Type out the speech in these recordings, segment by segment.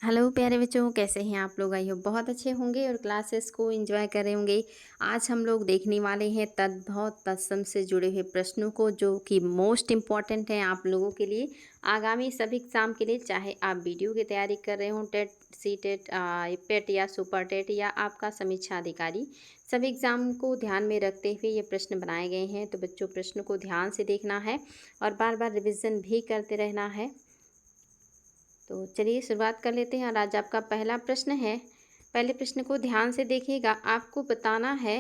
Hello प्यारे बच्चों, कैसे हैं आप लोग? आई होप बहुत अच्छे होंगे और क्लासेस को एंजॉय कर रहे होंगे। आज हम लोग देखने वाले हैं तद्भव तत्सम से जुड़े हुए प्रश्नों को, जो कि मोस्ट इम्पॉर्टेंट हैं आप लोगों के लिए आगामी सभी एग्ज़ाम के लिए। चाहे आप वीडियो की तैयारी कर रहे हो, टेट, सी टेट, पेट या सुपर टेट या आपका समीक्षा अधिकारी, सभी एग्ज़ाम को ध्यान में रखते हुए ये प्रश्न बनाए गए हैं। तो बच्चों, प्रश्न को ध्यान से देखना है और बार बार रिविज़न भी करते रहना है। तो चलिए शुरुआत कर लेते हैं और आज आपका पहला प्रश्न है। पहले प्रश्न को ध्यान से देखिएगा। आपको बताना है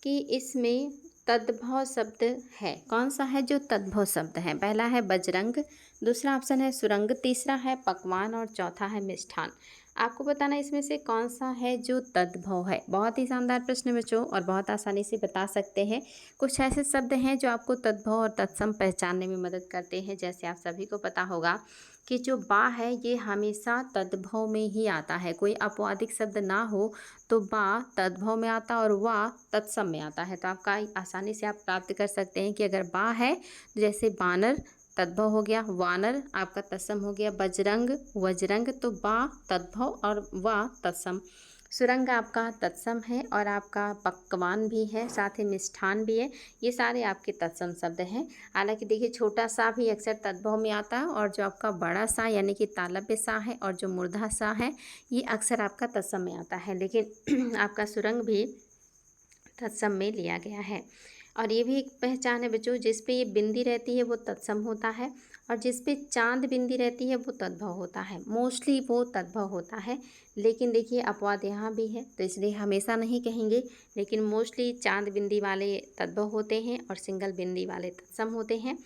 कि इसमें तद्भव शब्द है, कौन सा है जो तद्भव शब्द है। पहला है बजरंग, दूसरा ऑप्शन है सुरंग, तीसरा है पकवान और चौथा है मिष्ठान। आपको बताना है इसमें से कौन सा है जो तद्भव है। बहुत ही शानदार प्रश्न बच्चों, और बहुत आसानी से बता सकते हैं। कुछ ऐसे शब्द हैं जो आपको तद्भव और तत्सम पहचानने में मदद करते हैं। जैसे आप सभी को पता होगा कि जो बा है ये हमेशा तद्भव में ही आता है। कोई अपवादिक शब्द ना हो तो बा तद्भव में आता और वा तत्सम में आता है। तो आपका आसानी से आप प्राप्त कर सकते हैं कि अगर बा है तो जैसे बानर तद्भव हो गया, वानर आपका तत्सम हो गया, बजरंग वजरंग, तो बा तद्भव और वा तत्सम। सुरंग आपका तत्सम है और आपका पकवान भी है, साथ ही मिष्ठान भी है। ये सारे आपके तत्सम शब्द हैं। हालांकि देखिए, छोटा सा भी अक्सर तद्भव में आता है और जो आपका बड़ा सा यानी कि तालव्य सा है और जो मूर्धा सा है ये अक्सर आपका तत्सम में आता है। लेकिन आपका सुरंग भी तत्सम में लिया गया है। और ये भी एक पहचान है बच्चों, जिस पे ये बिंदी रहती है वो तत्सम होता है और जिस पे चांद बिंदी रहती है वो तद्भव होता है। मोस्टली वो तद्भव होता है, लेकिन देखिए अपवाद यहाँ भी है, तो इसलिए हमेशा नहीं कहेंगे, लेकिन मोस्टली चांद बिंदी वाले तद्भव होते हैं और सिंगल बिंदी वाले तत्सम होते हैं।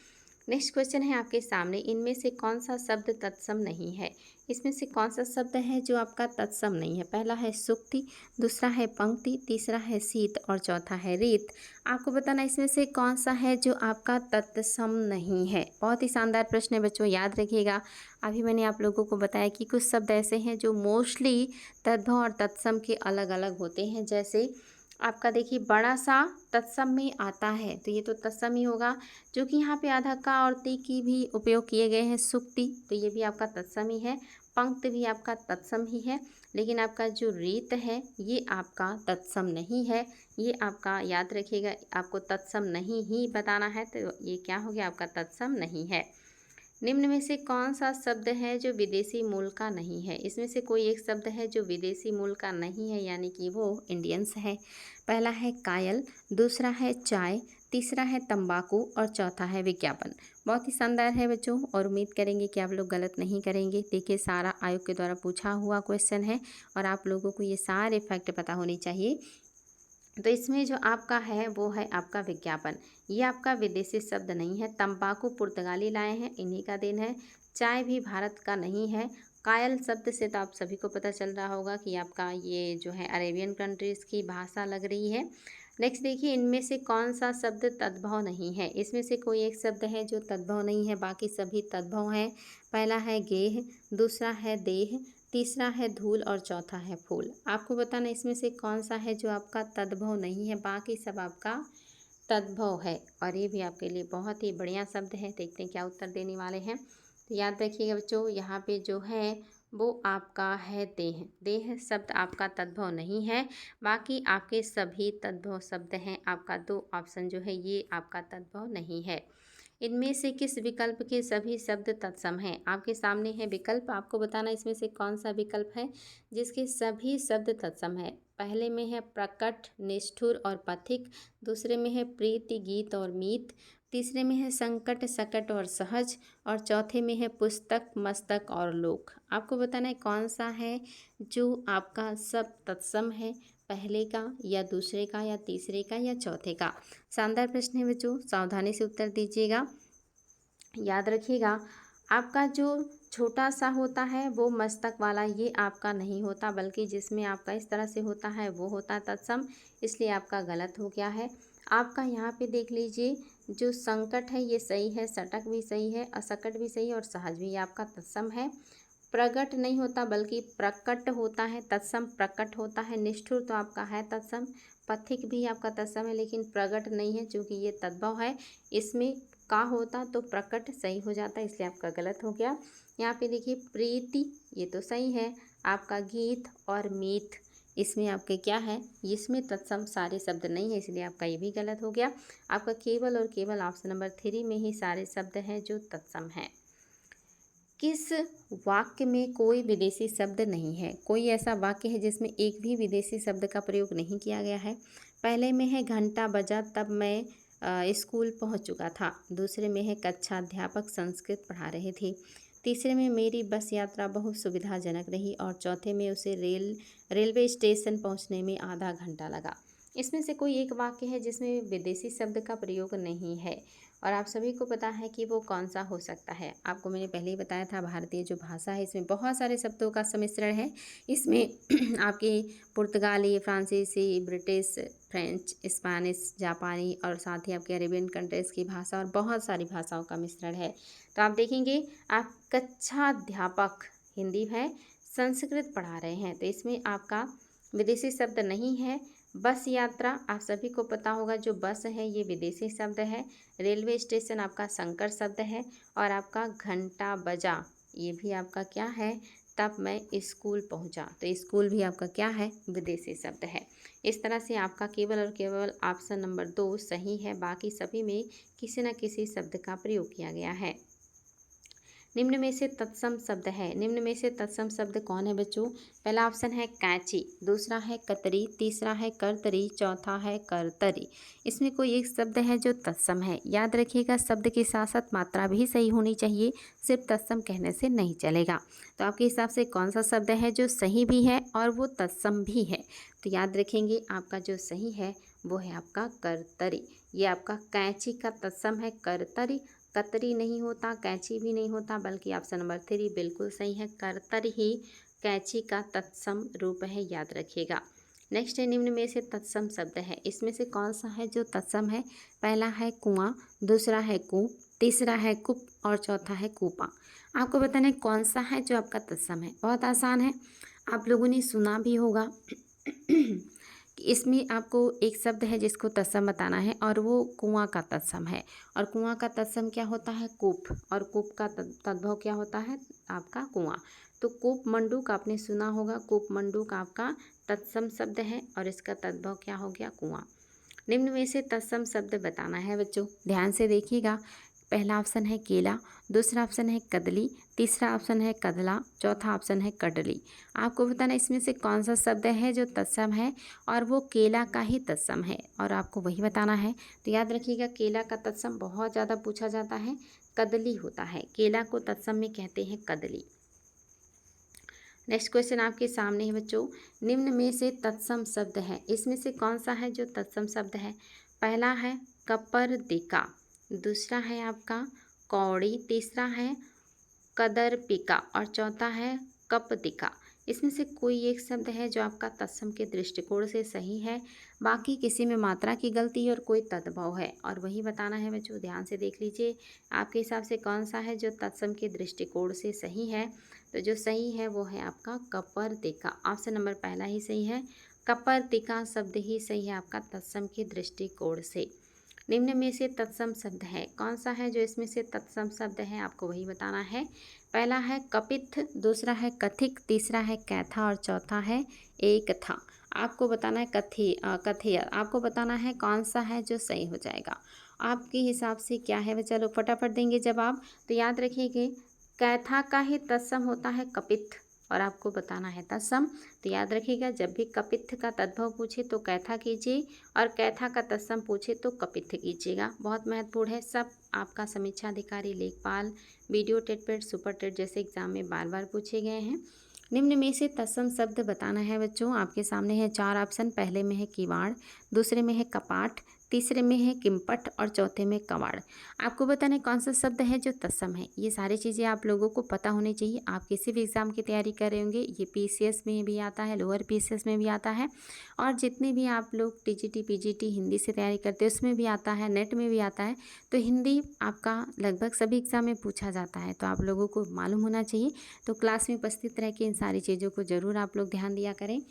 नेक्स्ट क्वेश्चन है आपके सामने, इनमें से कौन सा शब्द तत्सम नहीं है। इसमें से कौन सा शब्द है जो आपका तत्सम नहीं है। पहला है सुक्ति, दूसरा है पंक्ति, तीसरा है शीत और चौथा है रीत। आपको बताना इसमें से कौन सा है जो आपका तत्सम नहीं है। बहुत ही शानदार प्रश्न है बच्चों, याद रखिएगा। अभी मैंने आप लोगों को बताया कि कुछ शब्द ऐसे हैं जो मोस्टली तद्भव और तत्सम के अलग अलग होते हैं। जैसे आपका देखिए बड़ा सा तत्सम में आता है, तो ये तो तत्सम ही होगा। जो कि यहाँ पे आधा का और ती की भी उपयोग किए गए हैं, सुक्ति, तो ये भी आपका तत्सम ही है। पंक्त भी आपका तत्सम ही है। लेकिन आपका जो रीत है ये आपका तत्सम नहीं है। ये आपका याद रखिएगा, आपको तत्सम नहीं ही बताना है, तो ये क्या हो गया, आपका तत्सम नहीं है। निम्न में से कौन सा शब्द है जो विदेशी मूल का नहीं है। इसमें से कोई एक शब्द है जो विदेशी मूल का नहीं है, यानी कि वो इंडियंस है। पहला है कायल, दूसरा है चाय, तीसरा है तंबाकू और चौथा है विज्ञापन। बहुत ही शानदार है बच्चों, और उम्मीद करेंगे कि आप लोग गलत नहीं करेंगे। देखिए, सारा आयोग के द्वारा पूछा हुआ क्वेश्चन है और आप लोगों को ये सारे फैक्ट पता होने चाहिए। तो इसमें जो आपका है वो है आपका विज्ञापन। ये आपका विदेशी शब्द नहीं है। तंबाकू पुर्तगाली लाए हैं, इन्हीं का देन है। चाय भी भारत का नहीं है। कायल शब्द से तो आप सभी को पता चल रहा होगा कि आपका ये जो है अरेबियन कंट्रीज़ की भाषा लग रही है। नेक्स्ट देखिए, इनमें से कौन सा शब्द तद्भव नहीं है। इसमें से कोई एक शब्द है जो तद्भव नहीं है, बाकी सभी तद्भव हैं। पहला है गेह, दूसरा है देह, तीसरा है धूल और चौथा है फूल। आपको बताना इसमें से कौन सा है जो आपका तद्भव नहीं है, बाकी सब आपका तद्भव है। और ये भी आपके लिए बहुत ही बढ़िया शब्द है। देखते हैं क्या उत्तर देने वाले हैं। तो याद रखिएगा बच्चों, यहाँ पे जो है वो आपका है देह। देह शब्द आपका तद्भव नहीं है, बाकी आपके सभी तद्भव शब्द हैं। आपका दो ऑप्शन जो है ये आपका तद्भव नहीं है। इनमें से किस विकल्प के सभी शब्द तत्सम हैं। आपके सामने है विकल्प, आपको बताना इसमें से कौन सा विकल्प है जिसके सभी शब्द तत्सम है। पहले में है प्रकट, निष्ठुर और पथिक, दूसरे में है प्रीति, गीत और मीत, तीसरे में है संकट, सकट और सहज, और चौथे में है पुस्तक, मस्तक और लोक। आपको बताना है कौन सा है जो आपका सब तत्सम है, पहले का या दूसरे का या तीसरे का या चौथे का। शानदार प्रश्न है बच्चों, सावधानी से उत्तर दीजिएगा। याद रखिएगा, आपका जो छोटा सा होता है वो मस्तक वाला, ये आपका नहीं होता, बल्कि जिसमें आपका इस तरह से होता है वो होता है तत्सम, इसलिए आपका गलत हो गया है। आपका यहाँ पे देख लीजिए, जो संकट है ये सही है, सटक भी सही है, असकट भी सही है और सहज भी, ये आपका तत्सम है। प्रगट नहीं होता बल्कि प्रकट होता है, तत्सम प्रकट होता है। निष्ठुर तो आपका है तत्सम, पथिक भी आपका तत्सम है, लेकिन प्रगट नहीं है क्योंकि ये तद्भव है। इसमें का होता तो प्रकट सही हो जाता, इसलिए आपका गलत हो गया। यहाँ पे देखिए प्रीति, ये तो सही है। आपका गीत और मीत, इसमें आपके क्या है, इसमें तत्सम सारे शब्द नहीं है, इसलिए आपका ये भी गलत हो गया। आपका केवल और केवल ऑप्शन नंबर 3 में ही सारे शब्द हैं जो तत्सम हैं। किस वाक्य में कोई विदेशी शब्द नहीं है? कोई ऐसा वाक्य है जिसमें एक भी विदेशी शब्द का प्रयोग नहीं किया गया है? पहले में है घंटा बजा तब मैं स्कूल पहुंच चुका था। दूसरे में है कक्षाध्यापक संस्कृत पढ़ा रहे थे। तीसरे में मेरी बस यात्रा बहुत सुविधाजनक रही और चौथे में उसे रेलवे स्टेशन पहुंचने में आधा घंटा लगा। इसमें से कोई एक वाक्य है जिसमें विदेशी शब्द का प्रयोग नहीं है और आप सभी को पता है कि वो कौन सा हो सकता है। आपको मैंने पहले ही बताया था, भारतीय जो भाषा है इसमें बहुत सारे शब्दों का सम्मिश्रण है। इसमें आपकी पुर्तगाली, फ्रांसीसी, ब्रिटिश, फ्रेंच, स्पेनिश, जापानी और साथ ही आपके अरेबियन कंट्रीज़ की भाषा और बहुत सारी भाषाओं का मिश्रण है। तो आप देखेंगे, आप कक्षाध्यापक हिंदी है, संस्कृत पढ़ा रहे हैं, तो इसमें आपका विदेशी शब्द नहीं है। बस यात्रा, आप सभी को पता होगा जो बस है ये विदेशी शब्द है। रेलवे स्टेशन आपका संकर शब्द है और आपका घंटा बजा, ये भी आपका क्या है, तब मैं स्कूल पहुंचा, तो स्कूल भी आपका क्या है, विदेशी शब्द है। इस तरह से आपका केवल और केवल ऑप्शन नंबर 2 सही है, बाकी सभी में किसी न किसी शब्द का प्रयोग किया गया है। निम्न में से तत्सम शब्द है। निम्न में से तत्सम शब्द कौन है बच्चों? पहला ऑप्शन है कैंची, दूसरा है कतरी, तीसरा है करतरी, चौथा है करतरी। इसमें कोई एक शब्द है जो तत्सम है। याद रखिएगा, शब्द के साथ साथ मात्रा भी सही होनी चाहिए, सिर्फ तत्सम कहने से नहीं चलेगा। तो आपके हिसाब से कौन सा शब्द है जो सही भी है और वो तत्सम भी है? तो याद रखेंगे, आपका जो सही है वो है आपका करतरी। ये आपका कैंची का तत्सम है करतरी। कतरी नहीं होता, कैंची भी नहीं होता, बल्कि ऑप्शन नंबर 3 बिल्कुल सही है। करतर ही कैंची का तत्सम रूप है, याद रखिएगा। नेक्स्ट है, निम्न में से तत्सम शब्द है। इसमें से कौन सा है जो तत्सम है? पहला है कुआं, दूसरा है कूप, तीसरा है कुप और चौथा है कूपा। आपको बताना है कौन सा है जो आपका तत्सम है। बहुत आसान है, आप लोगों ने सुना भी होगा। इसमें आपको एक शब्द है जिसको तत्सम बताना है और वो कुआं का तत्सम है। और कुआं का तत्सम क्या होता है? कूप। और कूप का तद्भव क्या होता है? आपका कुआं। तो कूप मंडूक आपने सुना होगा, कूप मंडूक आपका तत्सम शब्द है और इसका तद्भव क्या हो गया? कुआं। निम्न में से तत्सम शब्द बताना है बच्चों, ध्यान से देखिएगा। पहला ऑप्शन है केला, दूसरा ऑप्शन है कदली, तीसरा ऑप्शन है कदला, चौथा ऑप्शन है कडली। आपको बताना इसमें से कौन सा शब्द है जो तत्सम है और वो केला का ही तत्सम है, और आपको वही बताना है। तो याद रखिएगा, केला का तत्सम बहुत ज़्यादा पूछा जाता है, कदली होता है। केला को तत्सम में कहते हैं कदली। नेक्स्ट क्वेश्चन आपके सामने है बच्चों, निम्न में से तत्सम शब्द है। इसमें से कौन सा है जो तत्सम शब्द है? पहला है कपर्दिका, दूसरा है आपका कौड़ी, तीसरा है कदरपिका और चौथा है कपदिका। इसमें से कोई एक शब्द है जो आपका तत्सम के दृष्टिकोण से सही है, बाकी किसी में मात्रा की गलती और कोई तद्भव है, और वही बताना है बच्चों। ध्यान से देख लीजिए, आपके हिसाब से कौन सा है जो तत्सम के दृष्टिकोण से सही है। तो जो सही है वो है आपका कपर्दिका। ऑप्शन नंबर पहला ही सही है, कपर्दिका शब्द ही सही है आपका तत्सम के दृष्टिकोण से। निम्न में से तत्सम शब्द है, कौन सा है जो इसमें से तत्सम शब्द है, आपको वही बताना है। पहला है कपिथ, दूसरा है कथिक, तीसरा है कैथा और चौथा है एक था। आपको बताना है कथेय। आपको बताना है कौन सा है जो सही हो जाएगा। आपके हिसाब से क्या है, वे चलो फटाफट देंगे जवाब। तो याद रखिएगा, कैथा का ही तत्सम होता है कपिथ, और आपको बताना है तत्सम। तो याद रखिएगा, जब भी कपिथ का तद्भव पूछे तो कैथा कीजिए और कैथा का तत्सम पूछे तो कपिथ कीजिएगा। बहुत महत्वपूर्ण है। सब आपका समीक्षा अधिकारी, लेखपाल, वीडियो टेट पेट, सुपर टेट जैसे एग्जाम में बार बार पूछे गए हैं। निम्न में से तत्सम शब्द बताना है बच्चों। आपके सामने है 4 ऑप्शन। पहले में है किवाड़, दूसरे में है कपाट, तीसरे में है किम्पट और चौथे में कवाड़। आपको बताना है कौन सा शब्द है जो तत्सम है। ये सारी चीज़ें आप लोगों को पता होनी चाहिए। आप किसी भी एग्ज़ाम की तैयारी कर रहे होंगे, ये पीसीएस में भी आता है, लोअर पीसीएस में भी आता है, और जितने भी आप लोग टीजीटी पीजीटी हिंदी से तैयारी करते हैं उसमें भी आता है, नेट में भी आता है। तो हिंदी आपका लगभग सभी एग्ज़ाम में पूछा जाता है, तो आप लोगों को मालूम होना चाहिए। तो क्लास में उपस्थित रह के इन सारी चीज़ों को ज़रूर आप लोग ध्यान दिया करें।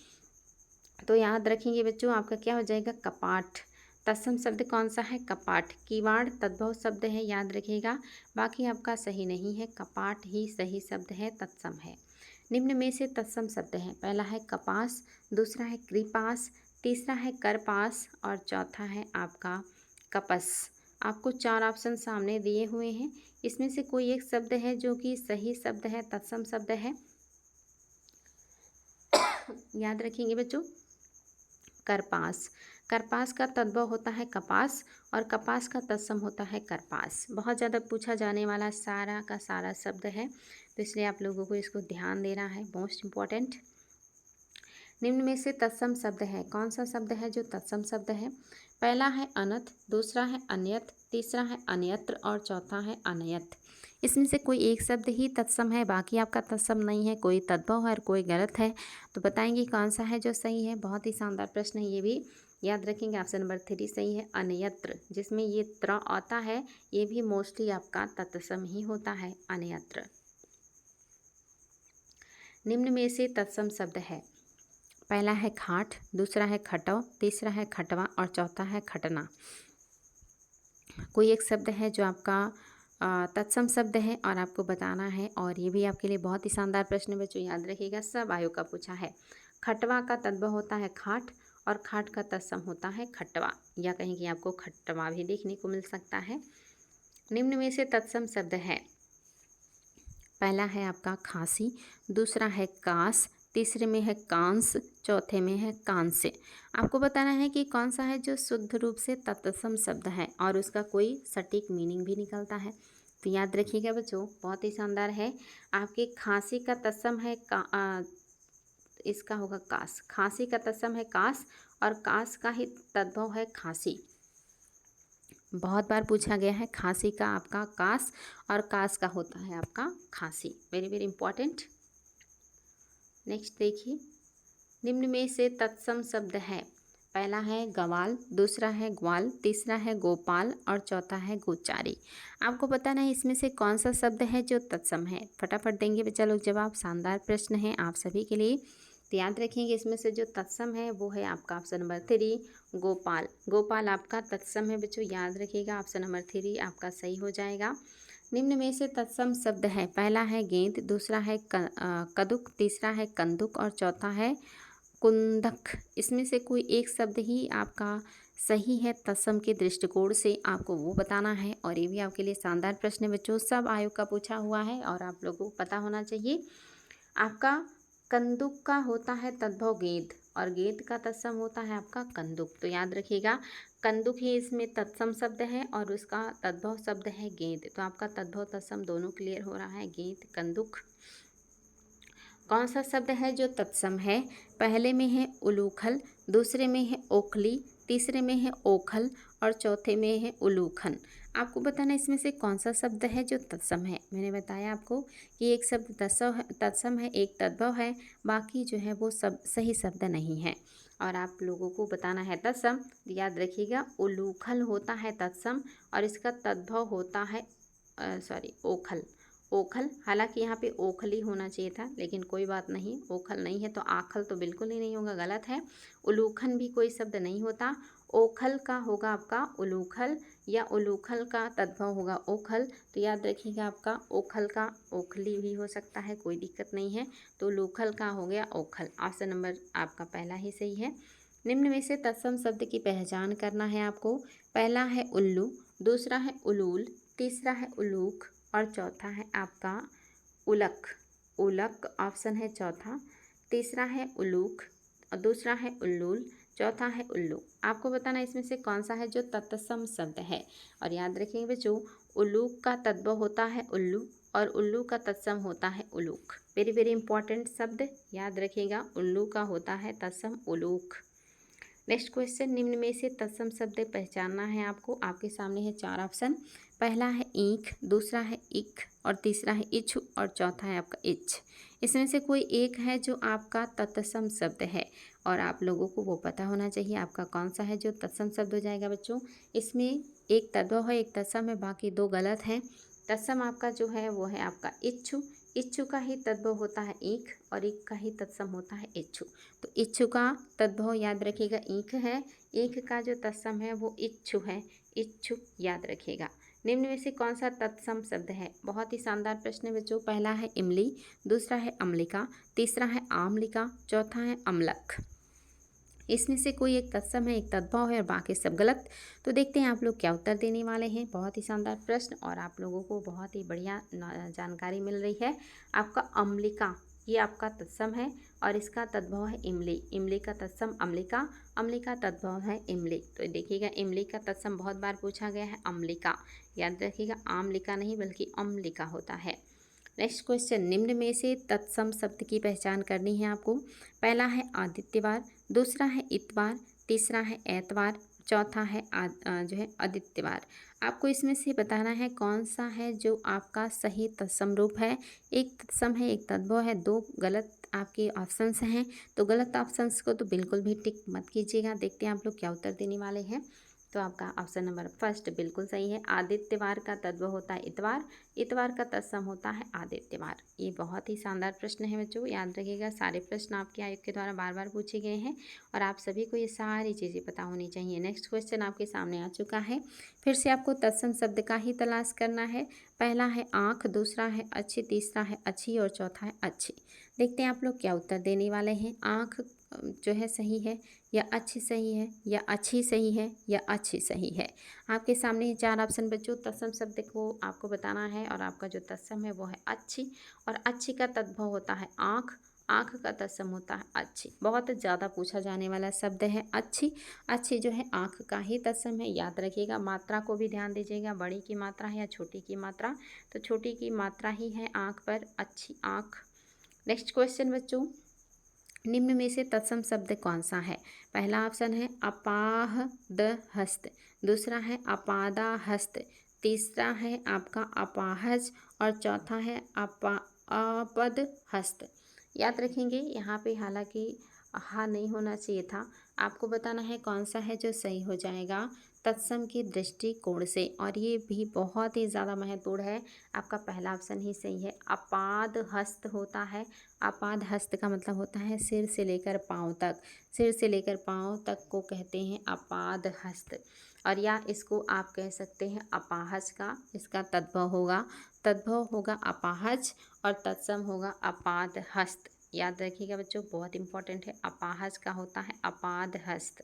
तो याद रखेंगे बच्चों, आपका क्या हो जाएगा? कपाट। तत्सम शब्द कौन सा है? कपाट। किवाड़ तद्भव शब्द है, याद रखिएगा। बाकी आपका सही नहीं है, कपाट ही सही शब्द है, तत्सम है। निम्न में से तत्सम शब्द है, पहला है कपास, दूसरा है कृपास, तीसरा है करपास और चौथा है आपका कपस। आपको 4 ऑप्शन सामने दिए हुए हैं, इसमें से कोई एक शब्द है जो कि सही शब्द है, तत्सम शब्द है। याद रखेंगे बच्चों, करपास। करपास का तद्भव होता है कपास और कपास का तत्सम होता है करपास। बहुत ज़्यादा पूछा जाने वाला सारा का सारा शब्द है, तो इसलिए आप लोगों को इसको ध्यान देना है, मोस्ट इम्पॉर्टेंट। निम्न में से तत्सम शब्द है, कौन सा शब्द है जो तत्सम शब्द है? पहला है अनथ, दूसरा है अन्यत, तीसरा है अन्यत्र और चौथा है अनयत। इसमें से कोई एक शब्द ही तत्सम है, बाकी आपका तत्सम नहीं है, कोई तद्भव है और कोई गलत है। तो बताएंगे कौन सा है जो सही है। बहुत ही शानदार प्रश्न है, ये भी याद रखेंगे। ऑप्शन नंबर 3 सही है, अन्यत्र, जिसमें ये त्र आता है, ये भी मोस्टली आपका तत्सम ही होता है, अन्यत्र। निम्न में से तत्सम शब्द है, पहला है खाट, दूसरा है खटव, तीसरा है खटवा और चौथा है खटना। कोई एक शब्द है जो आपका तत्सम शब्द है और आपको बताना है, और ये भी आपके लिए बहुत ही शानदार प्रश्न है बच्चों, याद रखिएगा, सब आयु का पूछा है। खटवा का तद्भव होता है खाट और खाट का तत्सम होता है खटवा, या कहीं कि आपको खटवा भी देखने को मिल सकता है। निम्न में से तत्सम शब्द है, पहला है आपका खांसी, दूसरा है कास, तीसरे में है कांस, चौथे में है कांस्य। आपको बताना है कि कौन सा है जो शुद्ध रूप से तत्सम शब्द है और उसका कोई सटीक मीनिंग भी निकलता है। तो याद रखिएगा बच्चों, बहुत ही शानदार है। आपके खांसी का तत्सम है इसका होगा कास। खांसी का तत्सम है कास और कास का ही तद्भव है खांसी। बहुत बार पूछा गया है, खांसी का आपका कास और कास का होता है आपका खांसी। Very very important. नेक्स्ट देखिए, निम्न में से तत्सम शब्द है, पहला है गवाल, दूसरा है ग्वाल, तीसरा है गोपाल और चौथा है गोचारी। आपको बताना है इसमें से कौन सा शब्द है जो तत्सम है। फटाफट देंगे बच्चा लोग जवाब, शानदार प्रश्न है आप सभी के लिए। तो याद रखेंगे, इसमें से जो तत्सम है वो है आपका ऑप्शन नंबर 3 गोपाल। गोपाल आपका तत्सम है बच्चों, याद रखिएगा, ऑप्शन नंबर 3 आपका सही हो जाएगा। निम्न में से तत्सम शब्द है, पहला है गेंद, दूसरा है कदुक, तीसरा है कंदुक और चौथा है कुंदक। इसमें से कोई एक शब्द ही आपका सही है तत्सम के दृष्टिकोण से, आपको वो बताना है। और ये भी आपके लिए शानदार प्रश्न है बच्चों, सब आयु का पूछा हुआ है और आप लोगों को पता होना चाहिए। आपका कंदुक का होता है तद्भव गेंद और गेंद का तत्सम होता है आपका कंदुक। तो याद रखिएगा, कंदुक ही इसमें तत्सम शब्द है और उसका तद्भव शब्द है गेंद। तो आपका तद्भव तत्सम दोनों क्लियर हो रहा है, गेंद कंदुक। कौन सा शब्द है जो तत्सम है? पहले में है उलूखल, दूसरे में है ओखली, तीसरे में है ओखल और चौथे में है उलूखन। आपको बताना इसमें से कौन सा शब्द है जो तत्सम है। मैंने बताया आपको कि एक शब्द तत्सम है, एक तद्भव है, बाकी जो है वो सब सही शब्द नहीं है। और आप लोगों को बताना है तत्सम। याद रखिएगा, उलूखल होता है तत्सम और इसका तद्भव होता है ओखल। ओखल, हालांकि यहाँ पे ओखली होना चाहिए था, लेकिन कोई बात नहीं, ओखल नहीं है तो आखल तो बिल्कुल ही नहीं होगा, गलत है। उलूखन भी कोई शब्द नहीं होता, ओखल का होगा आपका उलूखल या उलूखल का तद्भव होगा ओखल। तो याद रखिएगा, आपका ओखल का ओखली भी हो सकता है, कोई दिक्कत नहीं है। तो उलूखल का हो गया ओखल। ऑप्शन नंबर आपका पहला ही सही है। निम्न में से तत्सम शब्द की पहचान करना है आपको। पहला है उल्लू, दूसरा है उलूल, तीसरा है उलूख और चौथा है आपका उलक। उलक ऑप्शन है चौथा, तीसरा है उलूख और दूसरा है उल्लूल, चौथा है उल्लू। आपको बताना इसमें से कौन सा है जो तत्सम शब्द है। और याद रखेंगे बच्चों, उलूक का तद्भव होता है उल्लू और उल्लू का तत्सम होता है उलूक। वेरी वेरी इंपॉर्टेंट शब्द, याद रखिएगा, उल्लू का होता है तत्सम उलूक। नेक्स्ट क्वेश्चन, निम्न में से तत्सम शब्द पहचानना है आपको। आपके सामने है 4 ऑप्शन, पहला है ईख, दूसरा है इक और तीसरा है इच्छ और चौथा है आपका इच्छ। इसमें से कोई एक है जो आपका तत्सम शब्द है और आप लोगों को वो पता होना चाहिए आपका कौन सा है जो तत्सम शब्द हो जाएगा बच्चों। इसमें एक तद्भव है, एक तत्सम है, बाकी 2 गलत हैं। तत्सम आपका जो है वो है आपका इच्छु, इच्छु का ही तद्भव होता है ईख और ईख का ही तत्सम होता है इच्छु। तो इच्छु का तद्भव याद रखिएगा ईख है, ईख का जो तत्सम है वो इच्छु है, इच्छु याद रखिएगा। निम्न में से कौन सा तत्सम शब्द है? बहुत ही शानदार प्रश्न है बच्चों। पहला है इमली, दूसरा है अम्लिका, तीसरा है आमलिका, चौथा है अम्लक। इसमें से कोई एक तत्सम है, एक तद्भव है और बाकी सब गलत। तो देखते हैं आप लोग क्या उत्तर देने वाले हैं। बहुत ही शानदार प्रश्न और आप लोगों को बहुत ही बढ़िया जानकारी मिल रही है। आपका अम्लिका ये आपका तत्सम है और इसका तद्भव है इमली। इमली का तत्सम अम्लिका, अम्लिका तद्भव है इमली। तो देखिएगा इमली का तत्सम बहुत बार पूछा गया है अम्लिका, याद रखिएगा आमलिका नहीं बल्कि अम्लिका होता है। नेक्स्ट क्वेश्चन, निम्न में से तत्सम शब्द की पहचान करनी है आपको। पहला है आदित्यवार, दूसरा है इतवार, तीसरा है एतवार, चौथा है जो है आदित्यवार। आपको इसमें से बताना है कौन सा है जो आपका सही तत्सम रूप है। एक तत्सम है, एक तद्भव है, दो गलत आपके ऑप्शंस हैं। तो गलत ऑप्शंस को तो बिल्कुल भी टिक मत कीजिएगा। देखते हैं आप लोग क्या उत्तर देने वाले हैं। तो आपका ऑप्शन नंबर फर्स्ट बिल्कुल सही है। आदित्यवार का तद्भव होता है इतवार, इतवार का तत्सम होता है आदित्यवार। ये बहुत ही शानदार प्रश्न है बच्चों, याद रखिएगा। सारे प्रश्न आपके आयोग के द्वारा बार बार पूछे गए हैं और आप सभी को ये सारी चीज़ें पता होनी चाहिए। नेक्स्ट क्वेश्चन आपके सामने आ चुका है। फिर से आपको तत्सम शब्द का ही तलाश करना है। पहला है आँख, दूसरा है अच्छी, तीसरा है अच्छी और चौथा है अच्छी। देखते हैं आप लोग क्या उत्तर देने वाले हैं। आँख जो है सही है या अच्छी सही है या अच्छी सही है या अच्छी सही है। आपके सामने ये चार ऑप्शन बच्चों। तत्सम शब्द को आपको बताना है और आपका जो तत्सम है वो है अच्छी और अच्छी का तद्भव होता है आँख, आँख का तत्सम होता है अच्छी। बहुत ज़्यादा पूछा जाने वाला शब्द है अच्छी। अच्छी जो है आँख का ही तत्सम है, याद रखिएगा। मात्रा को भी ध्यान दीजिएगा, बड़ी की मात्रा है या छोटी की मात्रा, तो छोटी की मात्रा ही है आँख पर, अच्छी आँख। नेक्स्ट क्वेश्चन बच्चों, निम्न में से तत्सम शब्द कौन सा है? पहला ऑप्शन है अपाहदहस्त, दूसरा है अपादाहस्त, तीसरा है आपका अपाहज और चौथा है अपदहस्त। याद रखेंगे यहाँ पे, हालांकि हा नहीं होना चाहिए था। आपको बताना है कौन सा है जो सही हो जाएगा तत्सम के दृष्टिकोण से, और ये भी बहुत ही ज़्यादा महत्वपूर्ण है। आपका पहला ऑप्शन ही सही है, अपाद हस्त होता है। अपाद हस्त का मतलब होता है सिर से लेकर पाँव तक, सिर से लेकर पाँव तक को कहते हैं अपाद हस्त। और या इसको आप कह सकते हैं अपाहज का, इसका तद्भव होगा अपाहज और तत्सम होगा अपाद हस्त। याद रखिएगा बच्चों, बहुत इंपॉर्टेंट है। अपाहज का होता है अपाद हस्त।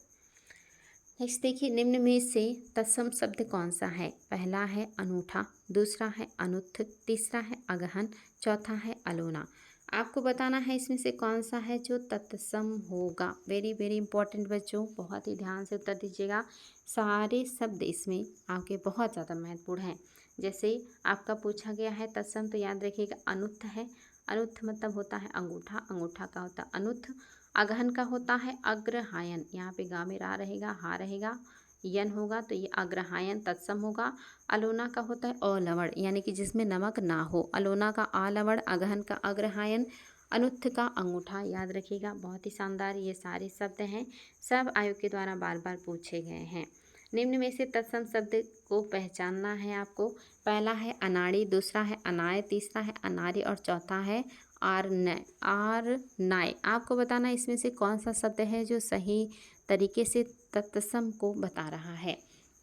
नेक्स्ट देखिए, निम्न में से तत्सम शब्द कौन सा है? पहला है अनूठा, दूसरा है अनुत्थ, तीसरा है अगहन, चौथा है अलोना। आपको बताना है इसमें से कौन सा है जो तत्सम होगा। वेरी वेरी इंपॉर्टेंट बच्चों, बहुत ही ध्यान से उत्तर दीजिएगा। सारे शब्द इसमें आपके बहुत ज़्यादा महत्वपूर्ण हैं। जैसे आपका पूछा गया है तत्सम, तो याद रखिएगा अनुत्थ है। अनुत्थ मतलब होता है अंगूठा, अंगूठा का होता है अनुत्थ। अगहन का होता है अग्रहायन, यहाँ पे गा में रा रहेगा, हा रहेगा, यन होगा, तो ये अग्रहायन तत्सम होगा। अलोना का होता है अलवण, यानी कि जिसमें नमक ना हो। अलोना का आलवण, अगहन का अग्रहायन, अनुत्थ का अंगूठा। याद रखिएगा, बहुत ही शानदार ये सारे शब्द हैं, सब आयोग के द्वारा बार बार पूछे गए हैं। निम्न में से तत्सम शब्द को पहचानना है आपको। पहला है अनाड़ी, दूसरा है अनाय, तीसरा है अनारी और चौथा है आरनाय। आपको बताना इसमें से कौन सा शब्द है जो सही तरीके से तत्सम को बता रहा है,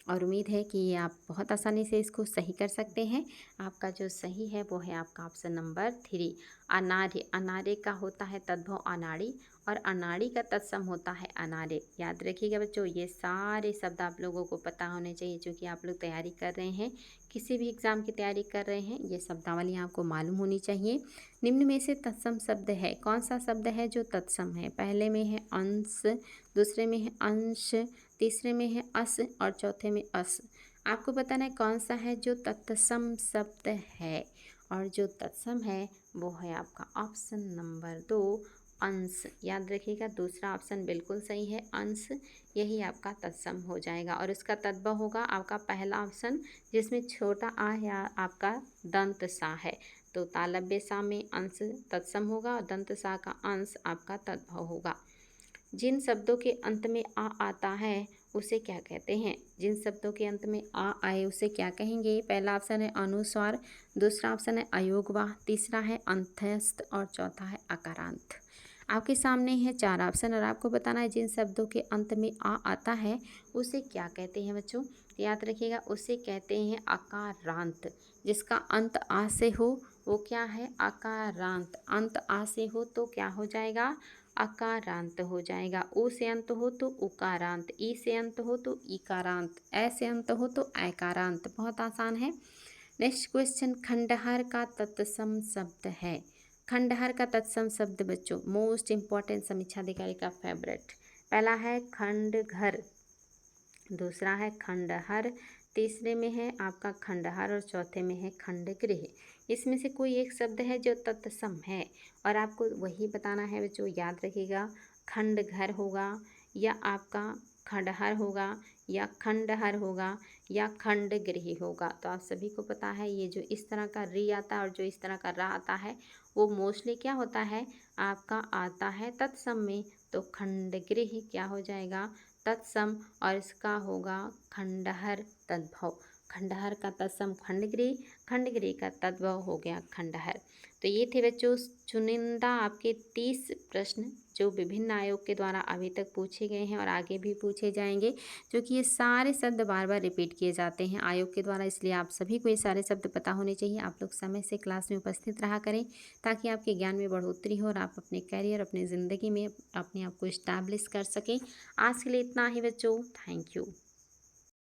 और उम्मीद है कि ये आप बहुत आसानी से इसको सही कर सकते हैं। आपका जो सही है वो है आपका ऑप्शन नंबर 3, अनार्य। अनार्य का होता है तद्भव अनाड़ी और अनाड़ी का तत्सम होता है अनार्य। याद रखिएगा बच्चों, ये सारे शब्द आप लोगों को पता होने चाहिए, क्योंकि आप लोग तैयारी कर रहे हैं, किसी भी एग्ज़ाम की तैयारी कर रहे हैं, ये शब्दावली आपको मालूम होनी चाहिए। निम्न में से तत्सम शब्द है, कौन सा शब्द है जो तत्सम है? पहले में है अंश, दूसरे में है अंश, तीसरे में है अस और चौथे में अस। आपको बताना है कौन सा है जो तत्सम शब्द है, और जो तत्सम है वो है आपका ऑप्शन नंबर 2, अंश। याद रखिएगा, दूसरा ऑप्शन बिल्कुल सही है, अंश, यही आपका तत्सम हो जाएगा। और उसका तद्भव होगा आपका पहला ऑप्शन, जिसमें छोटा आ या आपका दंत सा है, तो तालव्य सा में अंश तत्सम होगा और दंत सा का अंश आपका तद्भव होगा। जिन शब्दों के अंत में आ आता है उसे क्या कहते हैं? जिन शब्दों के अंत में आ आए उसे क्या कहेंगे? पहला ऑप्शन है अनुस्वार, दूसरा ऑप्शन है अयोगवाह, तीसरा है अंत्यस्थ और चौथा है अकारांत। आपके सामने है 4 ऑप्शन और आपको बताना है जिन शब्दों के अंत में आ आता है उसे क्या कहते हैं बच्चों? याद रखिएगा, उसे कहते हैं अकारांत। जिसका अंत आ से हो वो क्या है? अकारांत। अंत आ से हो तो क्या हो जाएगा? अकारांत हो जाएगा। उ से अंत हो तो उकारांत, ई से अंत हो तो इकारांत, ए से अंत हो तो ऐकारांत। बहुत आसान है। नेक्स्ट क्वेश्चन, खंडहर का तत्सम शब्द है। खंडहर का तत्सम शब्द बच्चों मोस्ट इंपॉर्टेंट, समीक्षा अधिकारी का फेवरेट। पहला है खंड घर, दूसरा है खंडहर, तीसरे में है आपका खंडहर और चौथे में है खंडगृह। इसमें से कोई एक शब्द है जो तत्सम है और आपको वही बताना है बच्चों। याद रखिएगा, खंड घर होगा या आपका खंडहर होगा या खंडहर होगा या खंडगृह होगा। तो आप सभी को पता है ये जो इस तरह का री आता है और जो इस तरह का रा आता है वो मोस्टली क्या होता है? आपका आता है तत्सम में। तो खंडगृह क्या हो जाएगा? तत्सम, और इसका होगा खंडहर तद्भव। खंडहर का तत्सम खंडगृह, खंडगृह का तद्भव हो गया खंडहर। तो ये थे बच्चों चुनिंदा आपके 30 प्रश्न जो विभिन्न आयोग के द्वारा अभी तक पूछे गए हैं और आगे भी पूछे जाएंगे, जो कि ये सारे शब्द बार बार रिपीट किए जाते हैं आयोग के द्वारा। इसलिए आप सभी को ये सारे शब्द पता होने चाहिए। आप लोग समय से क्लास में उपस्थित रहा करें ताकि आपके ज्ञान में बढ़ोतरी हो और आप अपने करियर, अपनी ज़िंदगी में अपने आप को इस्टेब्लिश कर सकें। आज के लिए इतना ही बच्चों, थैंक यू।